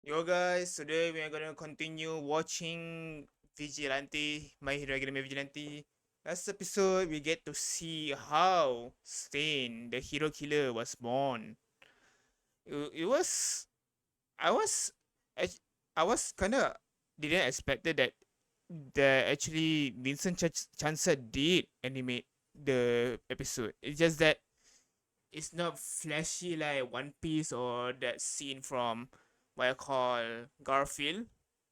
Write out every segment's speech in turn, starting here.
Yo guys, today we are gonna continue watching Vigilante, My Hero Academia Vigilante. Last episode we get to see how Stain, the hero killer, was born. It was I was act- I was kinda didn't expected that actually Vincent Chancer did animate the episode. It's just that it's not flashy like One Piece or that scene from what I call Garfield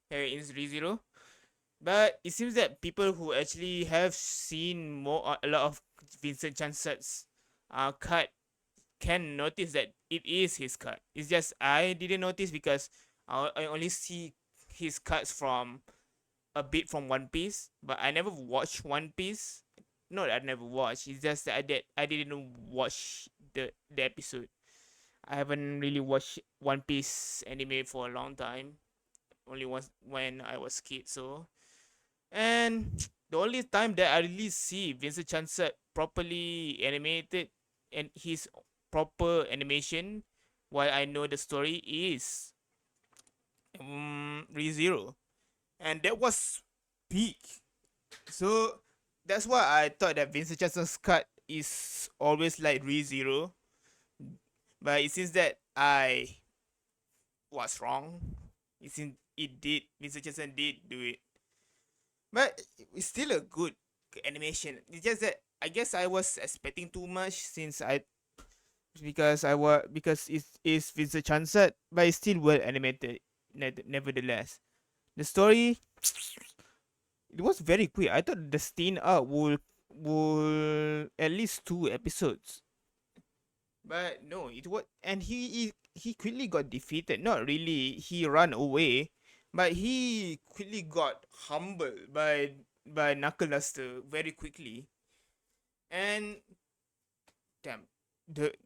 here in ReZero. But it seems that people who actually have seen a lot of Vincent Chance's cut can notice that it is his cut. It's just I didn't notice because I only see his cuts from a bit from One Piece, but I never watched One Piece. Not that I never watched. It's just that I didn't watch the episode. I haven't really watched One Piece anime for a long time. Only once when I was kid. So and the only time that I really see Vincent Chancet properly animated and his proper animation, while I know the story is ReZero, and that was peak. So that's why I thought that Vincent Chancet's cut is always like ReZero, but it seems that I was wrong. It seems it did. Vincent Chancet did do it. But it's still a good animation. It's just that I guess I was expecting too much since I because it's Vincent Chansat, but it's still well animated. Nevertheless, the story it was very quick. I thought the Stain arc would at least 2 episodes, but no, it was and he quickly got defeated. Not really, he ran away, but he quickly got humbled by Knuckle Duster very quickly. And damn,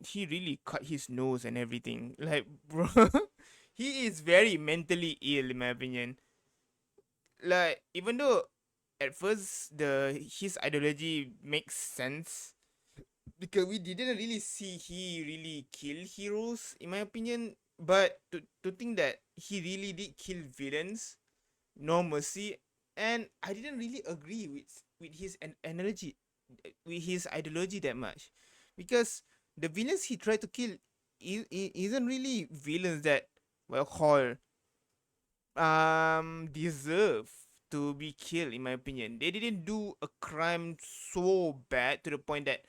he really cut his nose and everything. Like, bro, he is very mentally ill in my opinion. Like, even though at first the his ideology makes sense because we didn't really see he really kill heroes in my opinion. But to think that he really did kill villains, no mercy, and I didn't really agree with his energy, with his ideology that much, because the villains he tried to kill isn't really villains that well called deserve to be killed in my opinion. They didn't do a crime so bad to the point that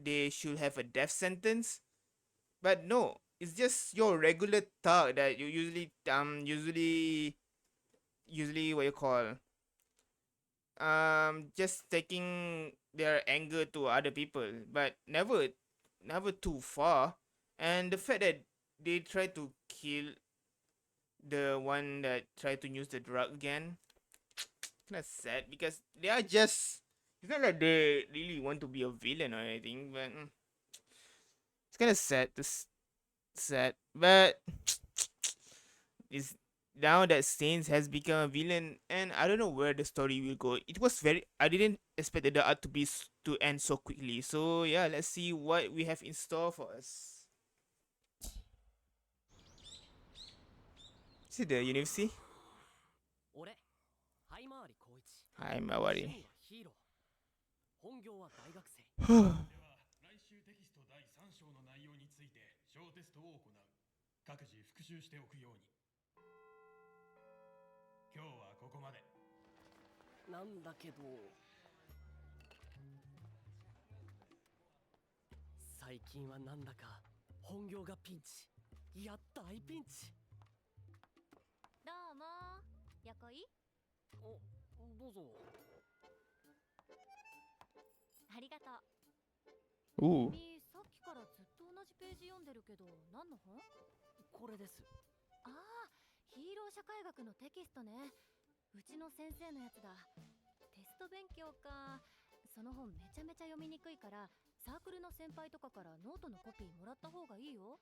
they should have a death sentence. But no, it's just your regular thug that you usually what you call just taking their anger to other people, but never too far. And the fact that they try to kill the one that tried to use the drug again, kind of sad because they are just, it's not like they really want to be a villain or anything, but it's kind of sad. But it's now that Saints has become a villain, and I don't know where the story will go. It was very, I didn't expect the art to to end so quickly. So yeah, let's see what we have in store for us. See the university. 俺灰回り光一 Hi, 趣 Mawari. 味はヒーロー本業は大学生では来週テキスト第3章の内容について小テストを行う。各自復習しておくように。今日はここまで。なんだけど最近はなんだか本業がピンチいや大ピンチどうも横井おどうぞありがとう Ooh. 君さっきからずっと同じページ読んでるけど何の本これですああヒーロー社会学のテキストねうちの先生のやつだテスト勉強かその本めちゃめちゃ読みにくいからサークルの先輩とかからノートのコピーもらった方がいいよ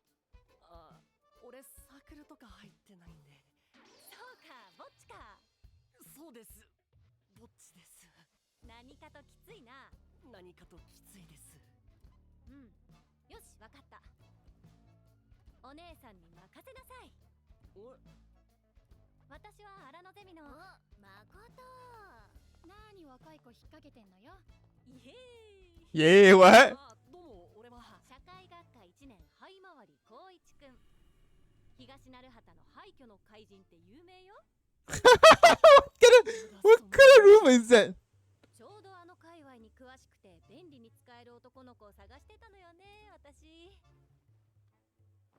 あ俺サークルとか入ってないんでそうかぼっちかそうですぼっちです何かときついな何かときついですうんよしわかったお姉さんに任せなさい私は荒野ゼミの誠。何若い子引っ掛けてんのよ。イエーイ。 Yeah, what? どうも俺は社会学科1年灰回り光一くん。東成畑の廃墟の怪人って有名よ。What kind of room is that? ちょうどあの界隈に詳しくて便利に使える男の子を探してたのよね、私。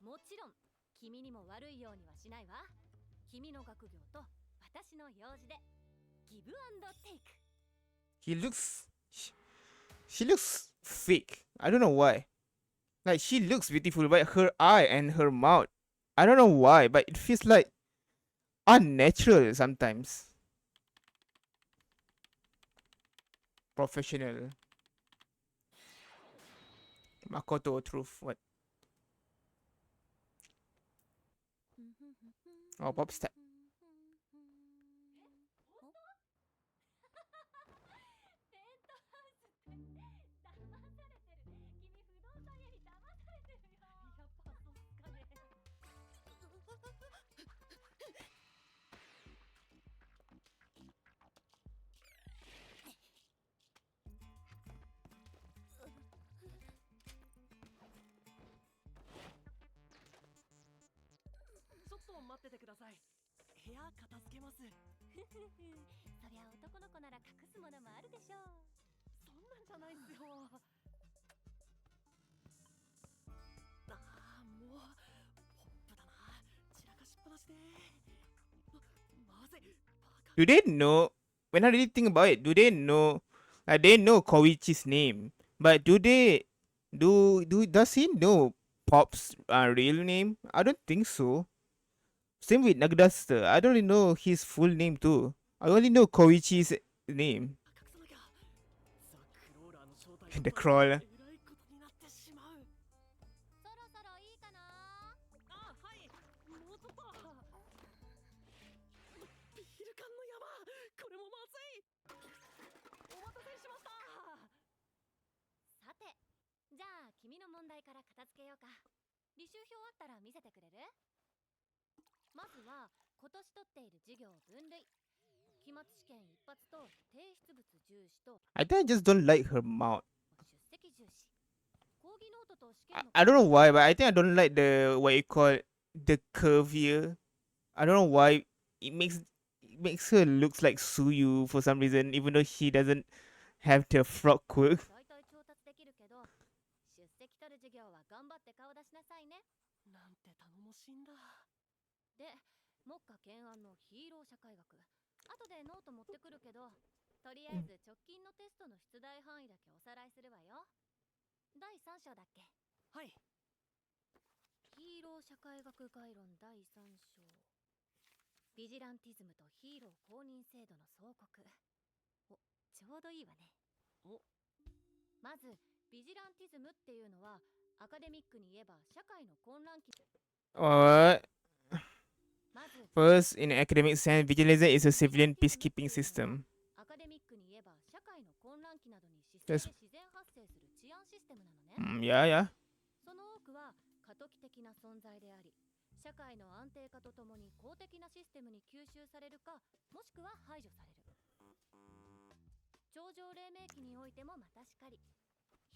もちろん君にも悪いようにはしないわ。君の学業と私の用事でギブアンドテイク。 He looks. She looks fake. I don't know why. Like, she looks beautiful, but her eye and her mouth, I don't know why, but it feels like unnatural sometimes. Professional. Makoto truth. What? Oh, pop star. ペントハウスって騙されてる。君不動産屋に騙されてるよ。やっぱそうっすかね。ちょっと待っててください。部屋片付けます。そりゃ男の子なら隠すものもあるでしょう。そんなんじゃないっすよ。ああ、もうポップだな。散らかしっぱなしで。まずい。バカ。 Do they know? When I really think about it, do they know? They know Koichi's name, but does he know Pop's real name? I don't think so. Same with Nagdasta. I don't really know his full name too. I only know Koichi's name. 隠さなきゃ。ザ・クローラーの正体 The crawler. えらいことになってしまう。そろそろいいかな。あ、はい。もうちょっと。ビール缶の山。これもまずい。お待たせしました。さて、じゃあ君の問題から片付けようか。履修表あったら見せてくれる？まずは今年取っている授業分類。期末試験一発と提出物重視と I think I just don't like her mouth. 出席重視。講義ノートと試 I, 験の I don't know why, but I think I don't like the what you call the curve here. I don't know why it makes her looks like Suyu for some reason, even though she doesn't have the frog quirk. 大体調達できるけど、出席取る授業は頑張って顔出しなさいね。なんて頼もしいんだ。で、目下懸案のヒーロー社会学。後でノート持ってくるけど、とりあえず直近のテストの出題範囲だけおさらいするわよ。第3章だっけ？はい。ヒーロー社会学概論第3章。ビジランティズムとヒーロー公認制度の総括。お、ちょうどいいわね。お、まず、ビジランティズムっていうのは、アカデミックに言えば社会の混乱期。 What? まず、 First, in academic sense, Vigilantes is a civilian peacekeeping system. アカデミックに言えば社会の混乱期などに姿勢 Yes. で自然発生する治安システムなのね。 Yeah, yeah. その多くは過渡期的な存在であり、社会の安定化とともに公的なシステムに吸収されるか、もしくは排除される。超常黎明期においてもまたしかり。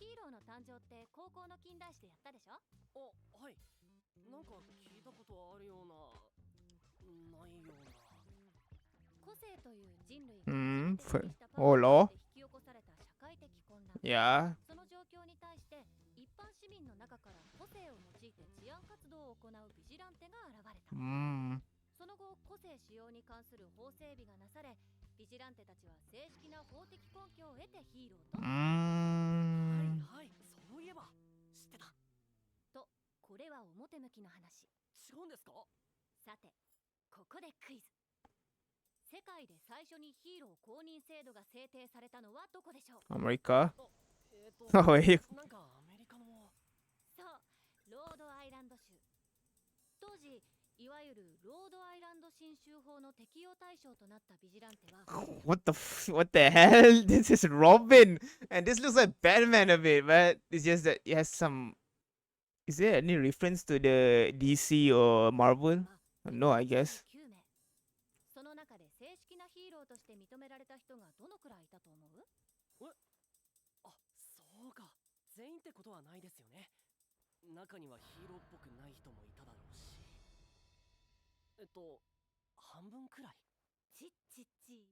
ヒーローの誕生って高校の近代史でやったでしょ？あ、はい。なんか聞いたことあるような、ないような。個性という人類が For 初めて手にしたパ oh ワー law. で引き起こされた社会的混乱。 Yeah. その状況に対して一般市民の中から個性を用いて治安活動を行うビジランテが現れた。 その後、個性使用に関する法整備がなされ、ビジランテたちは正式な法的根拠を得てヒーローと。はいはい、そういえば知ってた。と、これは表向きの話。違うんですか？さて、ここでクイズ。世界で最初にヒーロー公認制度が制定されたのはどこでしょう？ America. なんかアメリカの。そう、ロードアイランド州。当時、いわゆるロードアイランド新州法の適用対象となったビジランテは What the hell? This is Robin, and this looks like Batman a bit, but it's just that it has some. Is there any reference to the DC or Marvel? No, I guess. 9名。その中で正式なヒーローとして認められた人がどのくらいいたと思う？あ、そうか。全員ってことはないですよね。中にはヒーローっぽくない人もいただろうし。半分くらい。ちっちっち。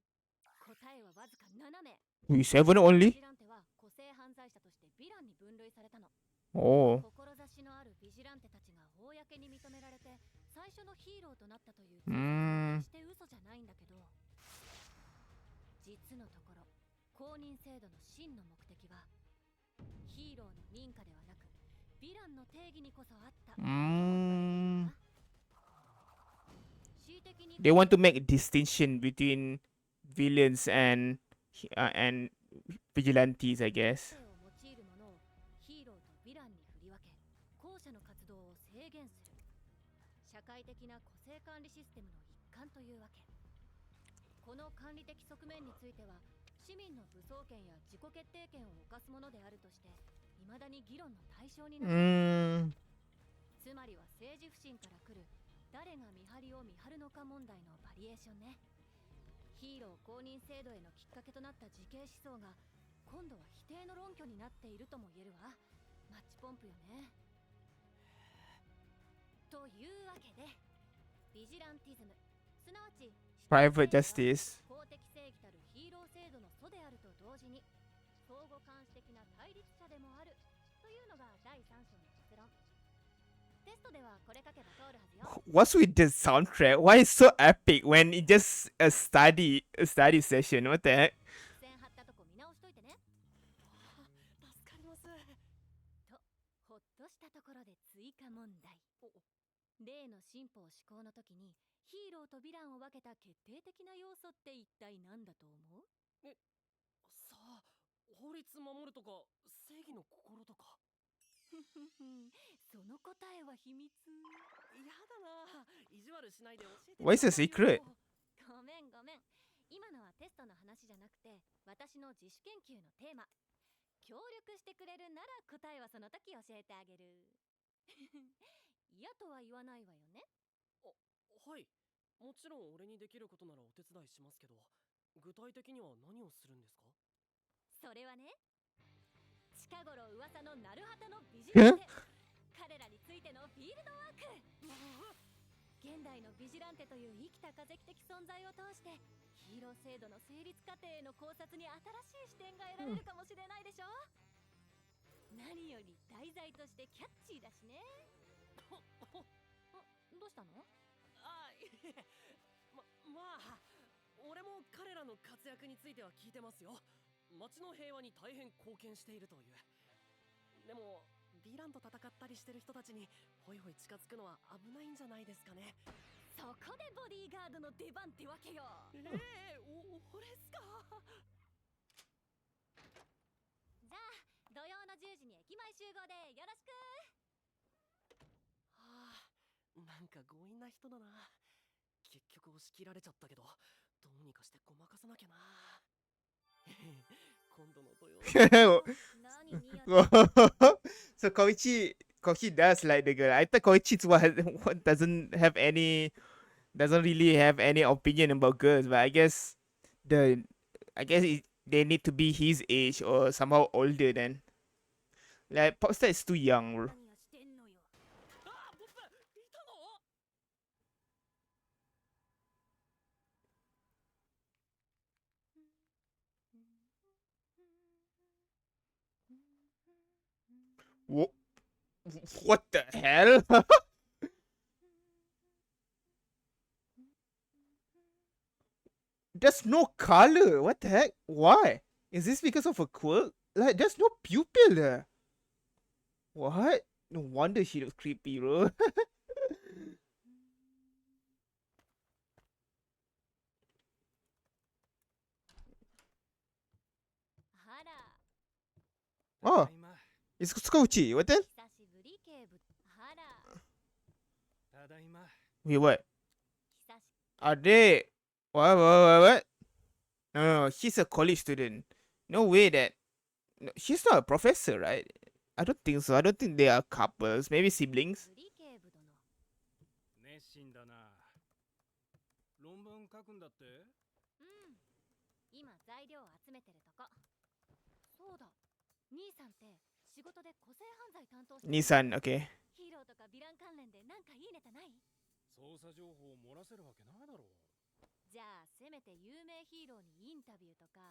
答えはわずか7名。 We 7ビ only? ジランテは個性犯罪者としてヴィランに分類されたの。 Oh. 志のあるビジランテたちが公に認められて最初のヒーローとなったという決して嘘じゃないんだけど、実のところ公認制度の真の目的はヒーローの認可ではなくヴィランの定義にこそあった。They want to make a distinction between villains and vigilantes, I guess. を用いるものをヒーローとヴィランに振り分け、後者の活動を制限する社会的な個性管理システムの一環というわけ。この管理的側面については市民の武装権や自己決定権を侵すものであるとして未だに議論の対象になる。つまりは政治不信から来る誰が見張りを見張るのか問題のバリエーションね。ヒーロー公認制度へのきっかけとなった自警思想が今度は否定の論拠になっているとも言えるわ。マッチポンプよね。というわけでビジランティズム、すなわち Private justice. 公的正義たるヒーロー制度の祖であると同時に相互監視的な対立者でもあるというのが第3章の結論。テストではこれ書けば通るはずよ。 What's with the soundtrack? Why is so epic when it's just a study session? What the heck? 線貼ったとこ見直しといてね。助かります。とほっとしたところで追加問題。例の新法施行の時にヒーローとヴィランを分けた決定的な要素って一体何だと思う？さあ、法律守るとか正義の心とか。その答えは秘密。やだな、意地悪しないで教えて。 Why is it a secret? ごめんごめん。今のはテストの話じゃなくて私の自主研究のテーマ。協力してくれるなら答えはその時教えてあげる。嫌とは言わないわよね。はい、もちろん俺にできることならお手伝いしますけど、具体的には何をするんですか？それはね、近頃噂のナルハタのビジランテ、彼らについてのフィールドワーク。現代のビジランテという生きた化石的存在を通してヒーロー制度の成立過程への考察に新しい視点が得られるかもしれないでしょ。何より題材としてキャッチーだしね。どうしたの？いえ、まあ俺も彼らの活躍については聞いてますよ。街の平和に大変貢献しているという。でもヴィランと戦ったりしてる人たちにホイホイ近づくのは危ないんじゃないですかね。そこでボディーガードの出番ってわけよ。俺っすか。じゃあ土曜の10時に駅前集合でよろしく。なんか強引な人だな。結局押し切られちゃったけど、どうにかしてごまかさなきゃな。今度の土曜。何ニヤSo Koichi does like the girl. I thought Koichi doesn't really have any opinion about girls, but I guess they need to be his age or somehow older then. Like Popstar is too young. 何やしてんのよ。ポップいたの？ What the hell? There's no color. What the heck? Why? Is this because of a quirk? Like, there's no pupil there. What? No wonder she looks creepy, bro. あら、 Oh, it's Koichi. What the? 久しぶり警部。あら、 ただいま。 Wait, what? 久し Are they? What? No, he's a college student. No way that. No, she's not a professor, right? I don't think so. I don't think they are couples. Maybe siblings. ぶり警部殿。熱心だな。論文書くんだって？うん。今材料を集めてるとこ。そうだ。兄さんって仕事で個性犯罪担当してる。Nissan, okay. ヒーローとかヴィラン関連でなんかいいネタない？捜査情報を漏らせるわけないだろう。じゃあせめて有名ヒーローにインタビューとか、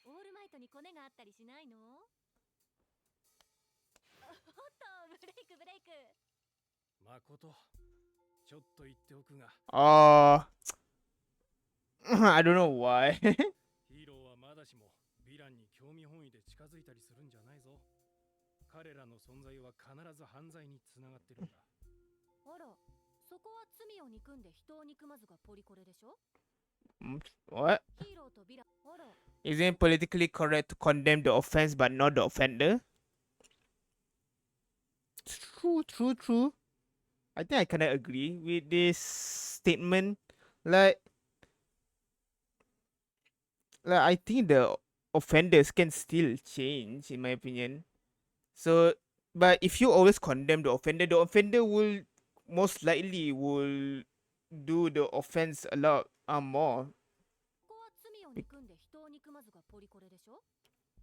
オールマイトにコネがあったりしないの？おっと、ブレイクブレイク。誠、ちょっと言っておくが、I don't know why. ヒーローはまだしもヴィランに興味本位で近づいたりするんじゃないぞ。彼らの存在は必ず犯罪につながってるんだ。あら、そこは罪を憎んで人を憎まずがポリコレでしょ？ What? ヒーローとヴィラン。あら、 Isn't it politically correct to condemn the offense but not the offender? True, true, true. I think I kind of agree with this statement. Like, I think the offenders can still change, in my opinion. So, but if you always condemn the offender will most likely will do the offense a lot more. ここは罪を憎んで人を憎まずがポリコレでしょ？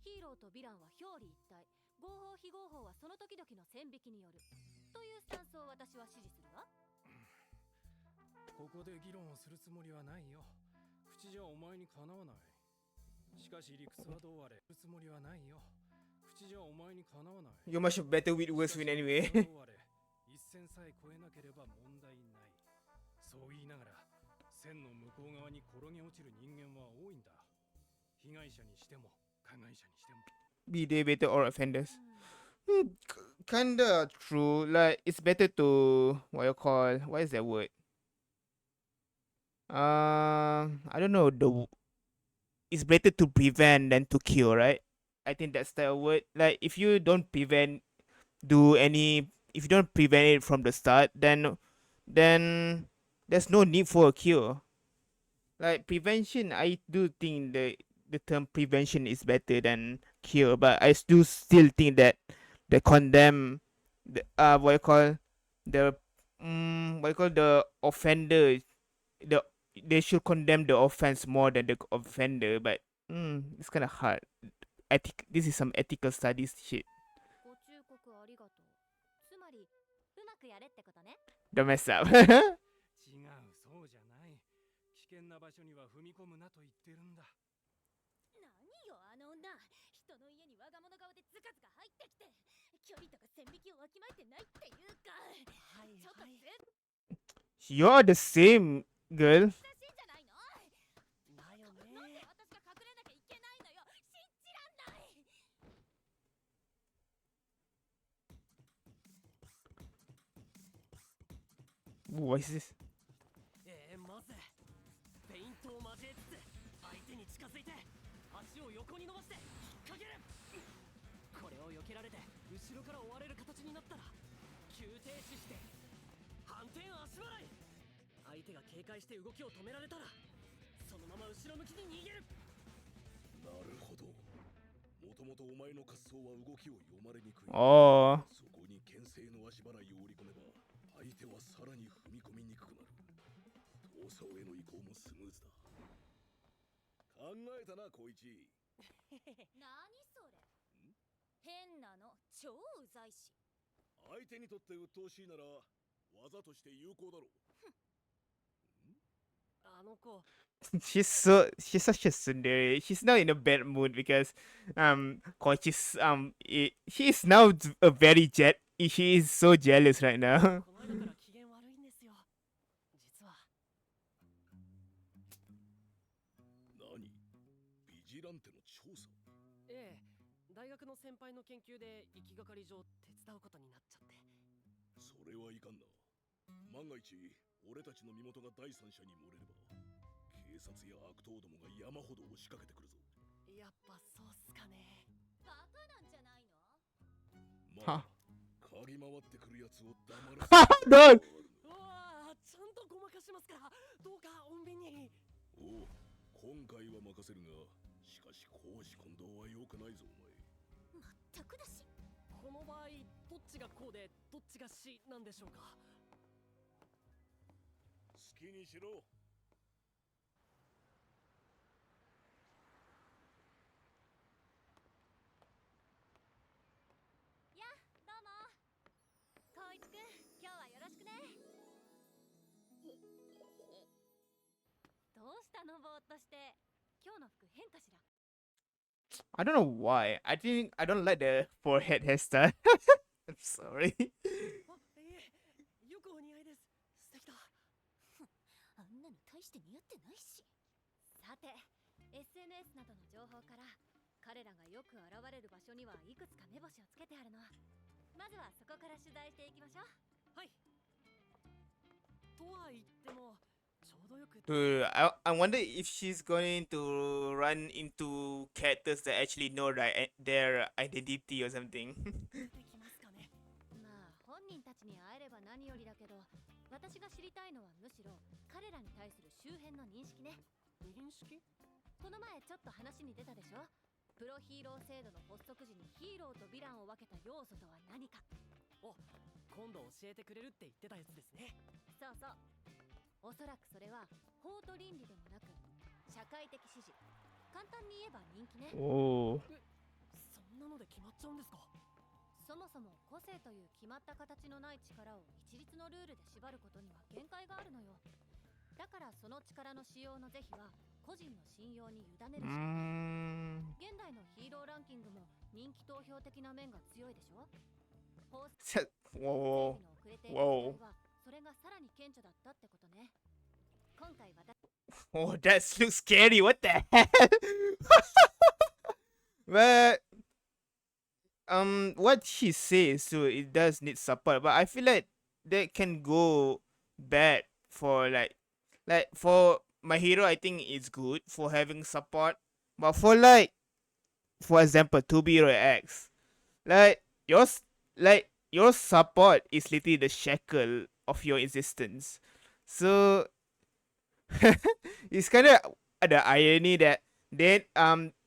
ヒーローとヴィランは表裏一体、合法非合法はその時々の線引きによるというスタンスを私は支持するわ。ここで議論をするつもりはないよ。口じゃお前にかなわない。しかし理屈はどうあれ、するつもりはないよ。口じゃお前にかなわない。 You're much better with words win anyway. 一線さえ越えなければ問題ない。そう言いながら、線の向こう側に転げ落ちる人間は多いんだ。被害者にしても、加害者にしても。Be they better or offenders? Kinda true. Like it's better to what is that word? I don't know. It's better to prevent than to cure, right? I think that's the word. Like if you don't prevent, if you don't prevent it from the start, then there's no need for a cure. Like prevention, I do think the term prevention is better than cure, but I do still think that the condemn the the the offender, the they should condemn the offense more than the offender, but it's kind of hard. This is some ethical studies shit. ご忠告ありがとう。つまり、うまくやれってことね。Don't mess up. 違う、そうじゃない。危険な場所には踏み込むなと言ってるんだ。何よあの女、人の家に我が物顔でズカズカ入ってきて、距離とか線引きをわきまえてないっていうか、ちょっとずっ You're the same girl. としいんじゃないの？だよなんでね。私が隠れなきゃいけないのよ。信じらんない。What is this? まずフェイントを交えつつ相手に近づいて足を横に伸ばして引っ掛ける。これを避けられて後ろから追われる形になったら急停止して反転足払い。相手が警戒して動きを止められたらそのまま後ろ向きに逃げる。なるほど。もともとお前の滑走は動きを読まれにくい。Oh. そこに牽制の足払いを織り込めば相手はさらに踏み込みにくくなる。逃走への移行もスムーズだ。考えたな、小一。何それ？変なの、超うざいし。相手にとって鬱陶しいなら技として有効だろう。あの子 she's such a tsundere. She's now in a bad mood because Koichi's she is now a very she is so jealous right now. この間から機嫌悪いんですよ。実は何？ビジランテの調査？ええ、大学の先輩の研究で行きがかり上手伝うことになっちゃって。それはいかんな。万が一俺たちの身元が第三者に漏れれば警察や悪党どもが山ほど押しかけてくるぞ。やっぱそうっすかね。バカなんじゃないの？まあ、嗅ぎ回ってくるやつを黙らせNo! うわあ、ちゃんとごまかしますから、どうか穏便に。おう、今回は任せるが、しかし公私混同は良くないぞお前。全くだし。この場合、どっちがこうで、どっちがしなんでしょうか。好きにしろ。のぼーっとして。今日の服変かしら。 I don't know why. I think I don't like the forehead hairstyle. I'm sorry. あ、いえ、よくお似合いです。素敵だ。あんなの大して似合ってないし。さて、SNS などの情報から彼らがよく現れる場所にはいくつか目星をつけてあるの。まずはそこから取材していきましょう。はい。とは言っても、ちょうどよく。I wonder if she's going to run into characters that actually know their identity or something. 出てきますかね。まあ本人たちに会えれば何よりだけど、私が知りたいのはむしろ彼らに対する周辺の認識ね。認識？この前ちょっと話に出たでしょ。プロヒーロー制度の発足時にヒーローとヴィランを分けた要素とは何か。お、今度教えてくれるって言ってたやつですね。そうそう。おそらくそれは法と倫理でもなく社会的支持。簡単に言えば人気ね。Oh. そんなので決まっちゃうんですか？そもそも個性という決まった形のない力を一律のルールで縛ることには限界があるのよ。だからその力の使用の是非は個人の信用に委ねるしかない。現代のヒーローランキングも人気投票的な面が強いでしょ。法整備 Whoa. の遅れている時代はそれがさらに顕著だったってことね。今回私 Oh, that looks scary. What the hell? But what she says, so it does need support. But I feel like that can go bad for like for my hero. I think it's good for having support. But for example, 2B X, like your support is literally the shackle of your existence. So it's kind of the irony that then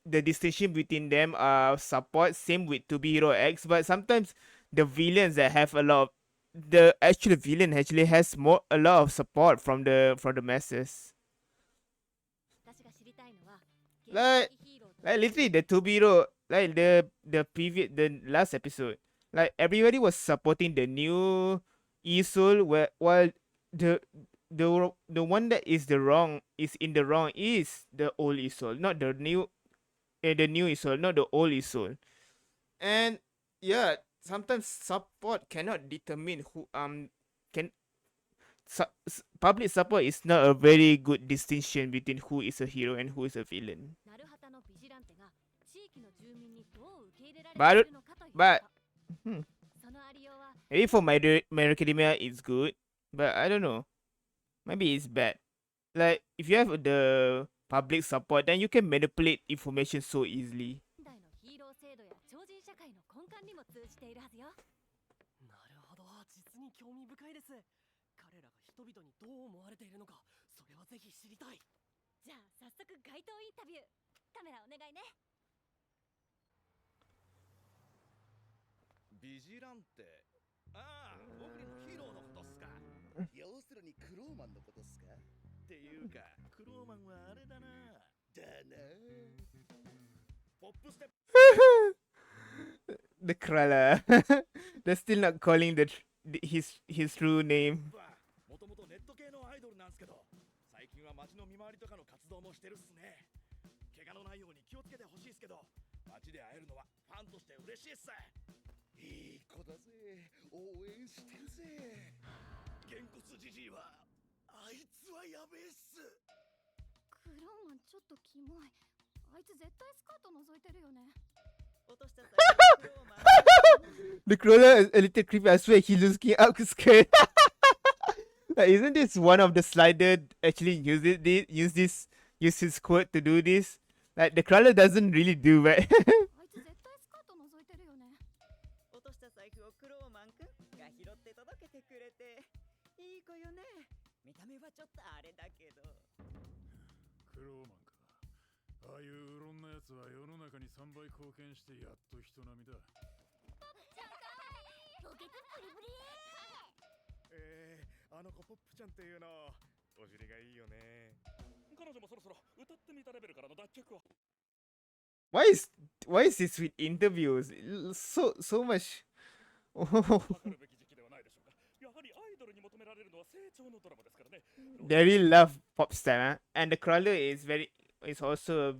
the distinction between them are support, same with 2B Hero X, but sometimes the villains that have a lot of the actual villain actually has a lot of support from the masses. が知りたいのは Like ヒーローと like literally the 2B Hero, like the last episode, like everybody was supporting the new Isul, while the the one that is in the wrong is the old Isul, not the new Isul, not the old Isul. And yeah, sometimes support cannot determine who can public support is not a very good distinction between who is a hero and who is a villain. なるはたのビジランテが地域の住民にどう受け入れら But れているのかということ。 but hmm, そのありようは maybe for My Academia it's good, but I don't know. Maybe it's bad. Like if you have the public support, then you can manipulate information so easily. 現代のヒーロー制度や超人社会の根幹にも通じているはずよ。なるほど、実に興味深いです。彼らが人々にどう思われているのか、それはぜひ知りたい。じゃあ早速街頭インタビュー。カメラお願いね。ビジランテ。ああ、僕のヒーローのことっすか。要するにクローマンのことっすか。っていうか、クローマンはあれだな。だな。ポップステップ。The Krala. They're still not calling his true name. もともとネット系のアイドルなんすけど、最近は街の見回りとかの活動もしてるっすね。怪我のないように気をつけてほしいっすけど、街で会えるのはファンとして嬉しいっす。いい子だぜ、応援してるぜ。げんこつじじいは、あいつはやべえっす。クローマンちょっとキモい。あいつ絶対スカート覗いてるよね。落とした際クローマン The Crawler is a little creepy. I swear he's looking up scared. Like, isn't this one of the slider actually use his quote to do this? Like the Crawler doesn't really do right. あいつ絶対スカート覗いてるよね。落とした財布をクローマンくんが拾って届けてくれて、いい子よね。見た目はちょっとあれだけど。クローマンか。ああいううろんなやつは世の中に3倍貢献してやっと人並みだ。ロケツプリプリ。あの子ポップちゃんっていうの、お尻がいいよね。彼女もそろそろ歌ってみたレベルからの脱却を。why is this with interviews? So much. わかるべき時期ではないでしょうか。やはりアイドルに求められるのは成長のドラマですからね。They really love pop star, and the crawler is also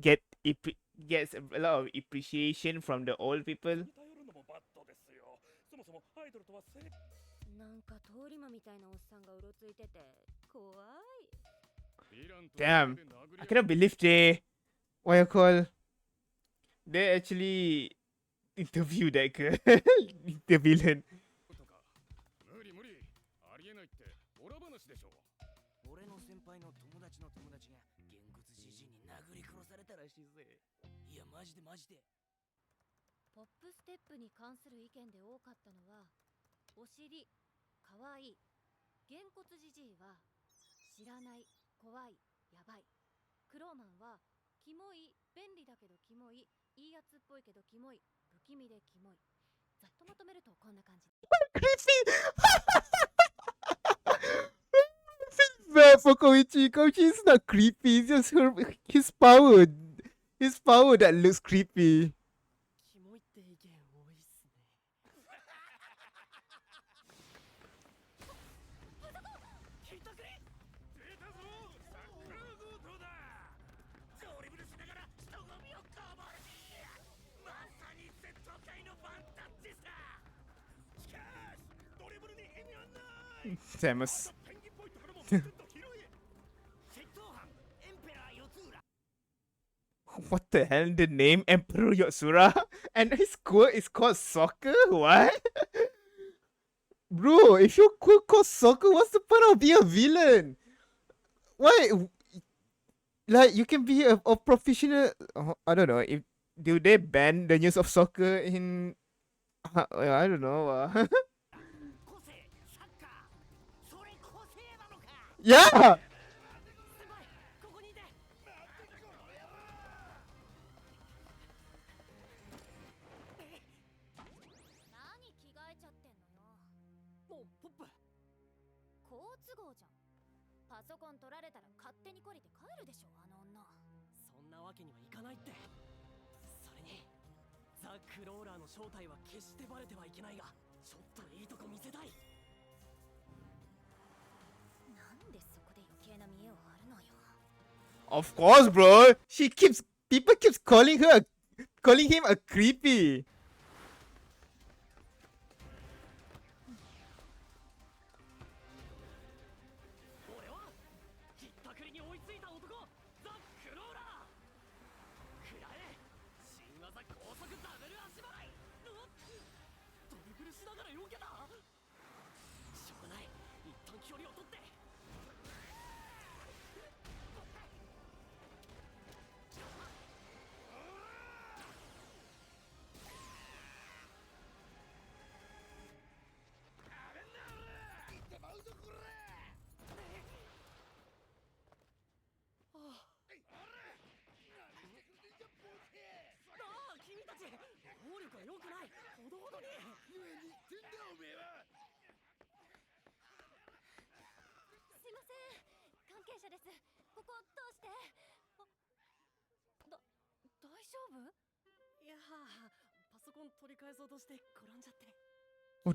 gets a lot of appreciation from the old people. 頼るのもバッドですよ。そもそもアイドルとは性なんか通り魔みたいなおっさんがうろついてて怖い。 Damn, I cannot believe what you call they actually interview that girl, the villain. 無理無理ありえないってオラ話でしょ。俺の先輩の友達の友達がげんこつじじいに殴り殺されたらしいぜ。いやマジでマジで。ポップステップに関する意見で多かったのは、お尻かわいい、げんこつじじいは知らない、怖い、やばい、クローマンはキモい、便利だけどキモい、いいやつっぽいけどキモい、不気味でキモい。ざっとまとめるとこんな感じ。 Bad for Koichi. Koichi is not creepy. It's just his power. His power that looks creepy. キモいって意見多いっすね。ひったくり出たぞサッカー強盗だドリブルしながら人混みをかばるまさに Z 界のファンタッチさしかしドリブルに意味はない Samus. ペンギンポイントからもずっと広い窃盗犯エンペラー四つ浦。 What the hell? The name Emperor Yotsura? And his quirk is called soccer? What? Bro, if your quirk called soccer, what's the point of being a villain? Why? Like, you can be a professional. I don't know. If do they ban the use of soccer in? I don't know. 個性サッカーそれ個性なのか。 Yeah. 先輩ここにいて。何着替えちゃってんのよ。おポップ。好都合じゃん。パソコン取られたら勝手に懲りて帰るでしょ、あの女。そんなわけにはいかないって。それにザ・クローラーの正体は決してバレてはいけないが、ちょっといいとこ見せたい。なんでそこで余計な見栄を張るのよ。 Of course, bro. People keeps calling him a creepy. 俺はひったくりに追いついた男ザ・クローラー。食らえ新技高速ダブル足払い。ドリブルしながら避けた。しょうがない一旦距離を取って。ああ君たち能力は良くない。ほどほどに。すいません、関係者です。ここどうして。大丈夫？いやパソコン取り返そうとして転んじゃって。 Oh,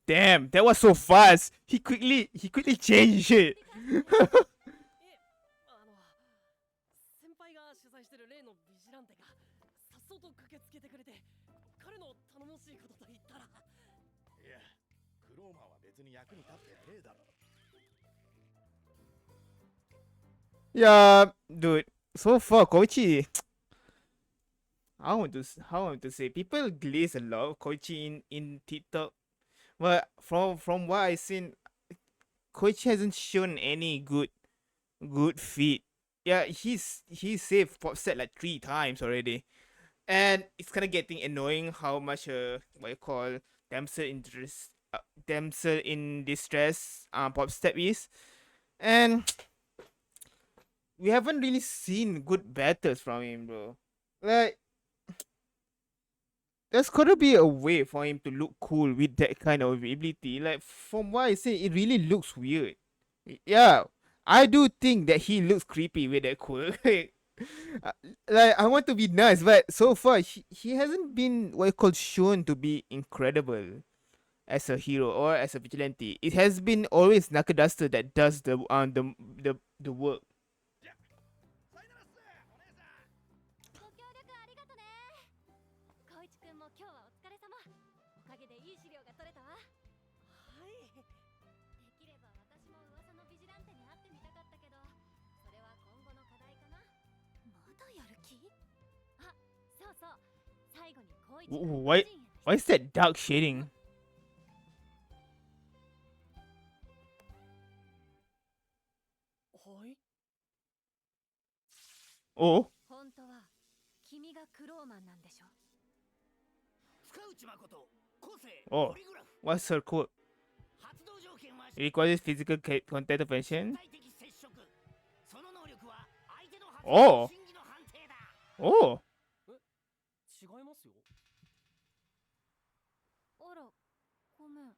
damn, that was so fast. He quickly changed it. 先輩が主催してる例のビジランテがさっそうと駆けつけてくれて、彼の頼もしいことと言ったら。いやクローマンは別に役に立ってねえだろ Yeah, dude. So far, Koichi. I want to say people glaze a lot of Koichi in TikTok, but from what I seen, Koichi hasn't shown any good feat. Yeah, he's saved Popset like 3 times already, and it's kind of getting annoying how much what you call damsel in distress Popstep is, and we haven't really seen good battles from him, bro. Like, there's gotta be a way for him to look cool with that kind of ability. Like, from what I say, it really looks weird. Yeah, I do think that he looks creepy with that quirk. Like, I want to be nice, but so far he hasn't been what you call shown to be incredible. as a hero or as a vigilante. It has been always Nakaduster that does the work. じゃさよならっすお姉さん。ご協力ありがとね。光一くんも今日はお疲れ様。おかげでいい資料が取れたわ。はい。できれば私も噂のビジランテに会ってみたかったけど、それは今後の課題かな。まだやる気？あ、そうそう。最後に光一くん Why 個人への why is that dark shading? はい。 Oh, 本当は君がクローマンなんでしょ？深内誠個性 Oh. ポリグラフ what's her quote? 発動条件は It requires physical contact of patient. 体的接触その能力は相手の発おう動審議の判定だ Oh, 違いますよ。あら、ごめん。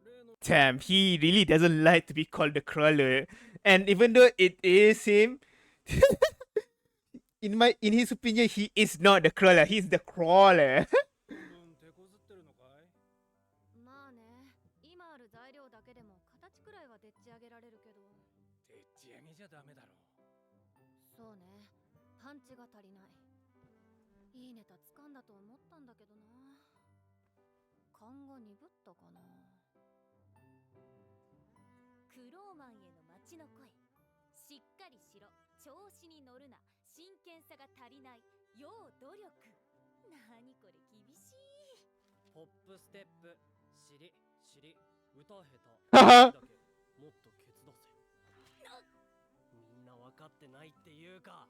例の damn, he really doesn't like to be called the crawler. And even though it is him, in his opinion, he is not the crawler. He's the crawler. 分手こずってるのかい？まあね、今ある材料だけでも形くらいはでっち上げられるけど。でっち上げじゃダメだろ。そうね、パンチが足りない。いいネタ掴んだと思ったんだけどな。勘が鈍ったかな。クローマンへの街の声。しっかりしろ、調子に乗るな、真剣さが足りない、要努力。なにこれ厳しい。ポップステップ、尻、歌下手。ははだけもっとケツ出せ。みんな分かってないっていうか、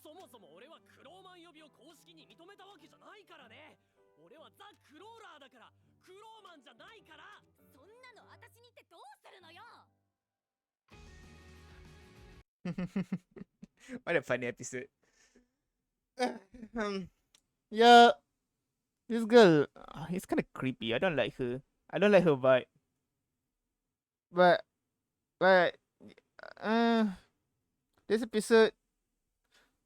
そもそも俺はクローマン呼びを公式に認めたわけじゃないからね。俺はザ・クローラーだから、クローマンじゃないから。そんなの私にってどうするのよ。 What a funny episode. Yeah, this girl, it's kind of creepy. I don't like her. I don't like her vibe. But, this episode,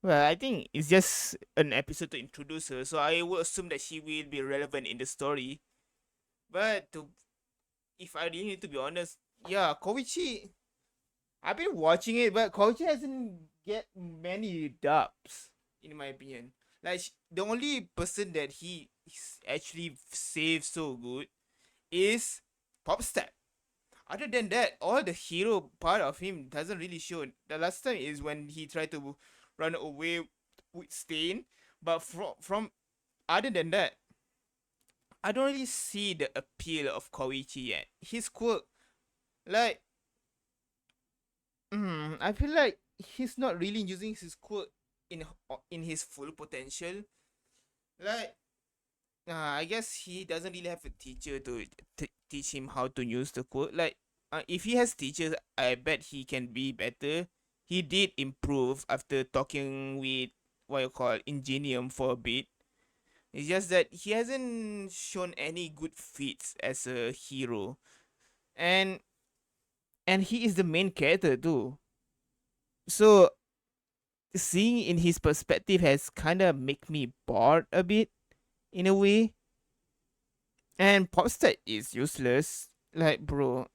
well, I think it's just an episode to introduce her, so I would assume that she will be relevant in the story. But if I really need to be honest, yeah, Koichi, I've been watching it, but Koichi hasn't get many dubs, in my opinion. Like the only person that he actually saves so good is Popstep. Other than that, all the hero part of him doesn't really show. The last time is when he tried to run away with Stain, but from other than that, I don't really see the appeal of Koichi yet. His quirk, like, I feel like he's not really using his quirk in his full potential. Like, I guess he doesn't really have a teacher to teach him how to use the quirk. Like, if he has teachers, I bet he can be better. He did improve after talking with what you call Ingenium for a bit. It's just that he hasn't shown any good feats as a hero, and he is the main character too. So seeing in his perspective has kind of make me bored a bit in a way. And Popstat is useless. Like, bro,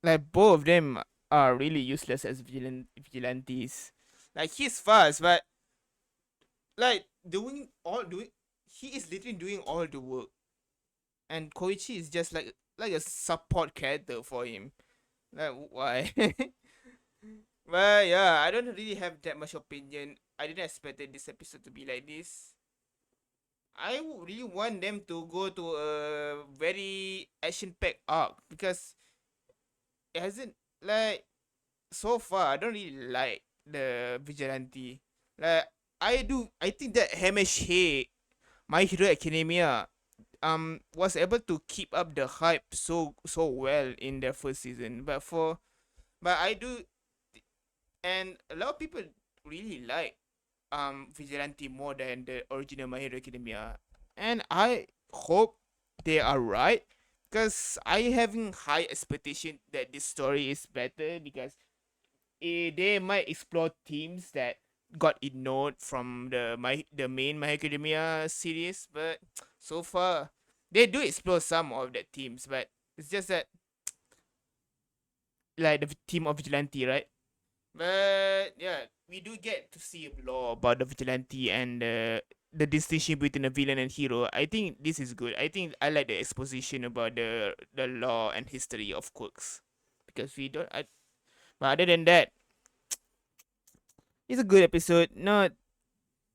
like both of them are really useless as vigilantes. Like, he's fast, but like he is literally doing all the work, and Koichi is just like a support character for him. Like, why? But yeah, I don't really have that much opinion. I didn't expect this episode to be like this. I would really want them to go to a very action-packed arc, because it hasn't, like, so far I don't really like the vigilante. Like, I think that Hamish Hay, My Hero Academia, was able to keep up the hype so well in their first season. But I do, and a lot of people really like Vigilante more than the original My Hero Academia, and I hope they are right, because I having high expectation that this story is better, because they might explore themes that got ignored from the main My Hero Academia series, but so far they do explore some of the themes, but it's just that like the theme of vigilante, right? But yeah, we do get to see a lot about the vigilante and the distinction between a villain and hero. I think this is good. I think I like the exposition about the law and history of quirks, because we don't. But other than that, it's a good episode. Not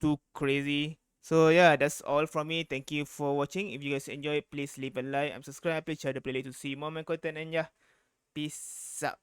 too crazy. So yeah, that's all from me. Thank you for watching. If you guys enjoy, please leave a like and subscribe. Please share the playlist to see more my content. And yeah, peace out.